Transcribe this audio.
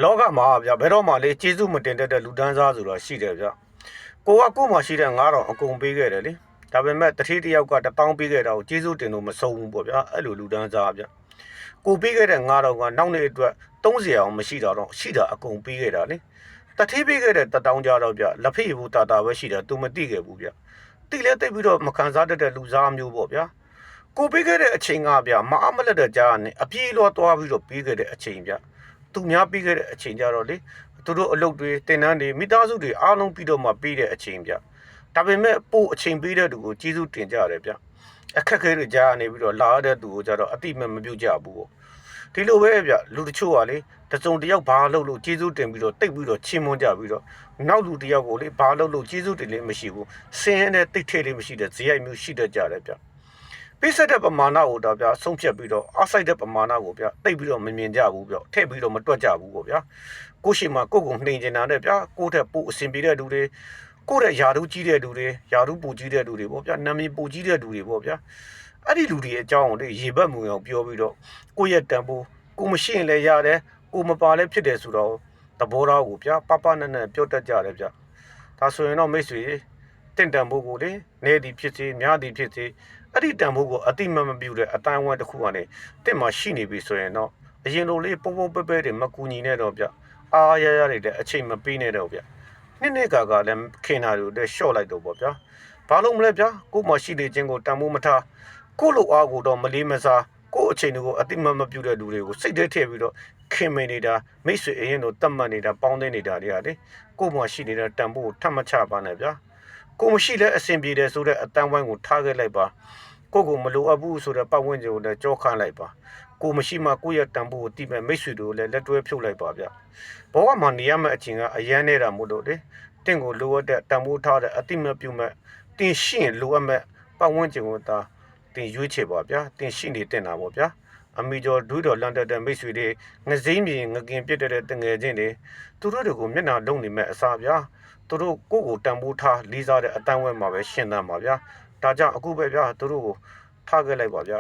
လောကမှာဗျဘယ်တော့မှလေကျေးဇူးမတင်တတ်တဲ့လူတန်းစားဆိုတာရှိတယ်ဗျကိုကကို့မှာရှိတဲ့9000အကုန်ပေးခဲ့တယ်လေဒါပေမဲ့တတိတယောက်က1000ပေးခဲ့တာကိုကျေးဇူးတင်လို့မဆုံးဘူးပေါ့ဗျာအဲ့လိုလူတန်းစားဗျကိုပေးခဲ့တဲ့9000ကနောက်နေ့အတွက်30အောင်မရှိတာတော့ရှိတာအကုန်ပေးခဲ့တာလေတတိပေးခဲ့တဲ့1000ကြတော့ဗျလက်ဖေးဘူးတာပဲရှိတာသူမသိခဲ့ဘူးဗျတိလဲတိတ်ပြီးတော့မခံစားတတ်တဲ့လူစားမျိုးပေါ့ဗျာကိုပေးခဲ့တဲ့အချိန်ကဗျမအားမလက်တဲ့ကြားကနေအပြေးလောသွားပြီးတော့ပေးခဲ့တဲ့အချိန်ဗျသူများပြီးခဲ့တဲ့အချိန်ကြတော့လေသူတို့အလုပ်တွေတင်တန်းတွေမိသားစုတွေအားလုံးပြီးတော့မှပြီးတဲ့အချိန်ဗျဒါပေမဲ့ပို့အချိန်ပေးတဲ့သူကိုကျေးဇူးတင်ကြရတယ်ဗျအခက်ခဲတွေကြားနေပြီးတော့လာရတဲ့သူကိုကြတော့အတိမပြုတ်ကြဘူးပေါ့ဒီလိုပဲဗျလူတချို့ကလေတစုံတယောက်ဘာလုပ်လို့ကျေးဇူးတင်ပြီးတော့တိတ်ပြီးတော့ချီးမွမ်းကြပြီးတော့နောက်လူတယောက်ကိုလေဘာလုပ်လို့ကျေးဇူးတင်လေးမရှိဘူးစင်းရဲတဲ့တိတ်ထဲလေးမရှိတဲ့ဇေယိုက်မျိုးရှိတတ်ကြတယ်ဗျပိစတဲ့ပမာဏကိုတော့ဗျာဆုံးဖြတ်ပြီးတော့အောက်ဆိုင်တဲ့ပမာဏကိုဗျာတိတ်ပြီးတော့မမြင်ကြဘူးဗျထည့်ပြီးတော့မတွက်ကြဘူးပေါ့ဗျာကိုရှိမှကိုနှိမ်နေတာနဲ့ဗျာကိုတဲ့ပို့အစဉ်ပြေတဲ့လူတွေကိုတဲ့ယာရုကြီးတဲ့လူတွေယာရုပူကြီးတဲ့လူတွေပေါ့ဗျာနာမည်ပူကြီးတဲ့လူတွေပေါ့ဗျာအဲ့ဒီလူတွေအကြောင်းကိုလေရေဘက်မူအောင်ပြောပြီးတော့ကိုရဲ့တန်ဖိုးကိုမရှိရင်လည်းရတယ်ကိုမပါလည်းဖြစ်တယ်ဆိုတော့သဘောထားကိုဗျာပပနဲ့နဲ့ပြောတတ်ကြတယ်ဗျာဒါဆိုရင်တော့မိတ်ဆွေတင့်တန်ဖိုးကိုလေနေသည်ဖြစ်စေများသည်ဖြစ်စေအဲ့ဒီတန်ဖိုးကိုအတိမမပြုတဲ့အတိုင်းအဝိုင်းတစ်ခုကနေတင့်မှာရှိနေပြီဆိုရင်တော့အရင်လိုလေးပုံပုံပဲပဲတွေမကူညီနဲ့တော့ဗျအားရရတွေလည်းအချိန်မပေးနဲ့တော့ဗျနှစ်ကာလည်းခင်တာတွေလည်းရှော့လိုက်တော့ပေါ့ဗျာဘာလို့မလဲဗျကို့မှာရှိနေခြင်းကိုတန်ဖိုးမထားကို့လိုအားကိုတော့မလေးမစားကို့အချိန်တွေကိုအတိမမပြုတဲ့လူတွေကိုစိတ်ထဲထည့်ပြီးတော့ခင်မိနေတာမိတ်ဆွေအရင်တို့တတ်မှတ်နေတာပေါင်းသိနေတာတွေကလေကို့မှာရှိနေတဲ့တန်ဖိုးကိုထပ်မချပါနဲ့ဗျကိုမရှိလဲအဆင်ပြေတယ်ဆိုတဲ့အတန်းဝိုင်းကိုထားခဲ့လိုက်ပါကိုမလိုအပ်ဘူးဆိုတဲ့ပတ်ဝန်းကျင်ကိုလည်းကြောခန့်လိုက်ပါကိုမရှိမှကိုရဲ့တန်ဖိုးကိုတိမဲ့မိတ်ဆွေတို့လည်းလက်တွဲဖြုတ်လိုက်ပါဗျဘောကမှနေရမယ့်အချိန်ကအရန်နေတာမို့လို့လေတင့်ကိုလိုအပ်တဲ့တန်ဖိုးထားတဲ့အတိမပြုမဲ့တင်ရှိရင်လိုအပ်မဲ့ပတ်ဝန်းကျင်ကိုသာတင်ရွေးချယ်ပါဗျတင်ရှိနေတင်တာပေါ့ဗျာအမီကျော်ဒွေးတော်လန်တက်တဲ့မိတ်ဆွေတွေငစိမ့်မြင်ငကင်ပြစ်တဲ့တငယ်ချင်းတွေသူတို့တွေကိုမျက်နှာလုံးနေမဲ့အစားဗျာသူတို့ကိုတန်ဖိုးထားလေးစားတဲ့အတန်းဝဲမှာပဲရှင်းတမ်းပါဗျာဒါကြောင့်အခုပဲဗျာသူတို့ကိုထားခဲ့လိုက်ပါဗျာ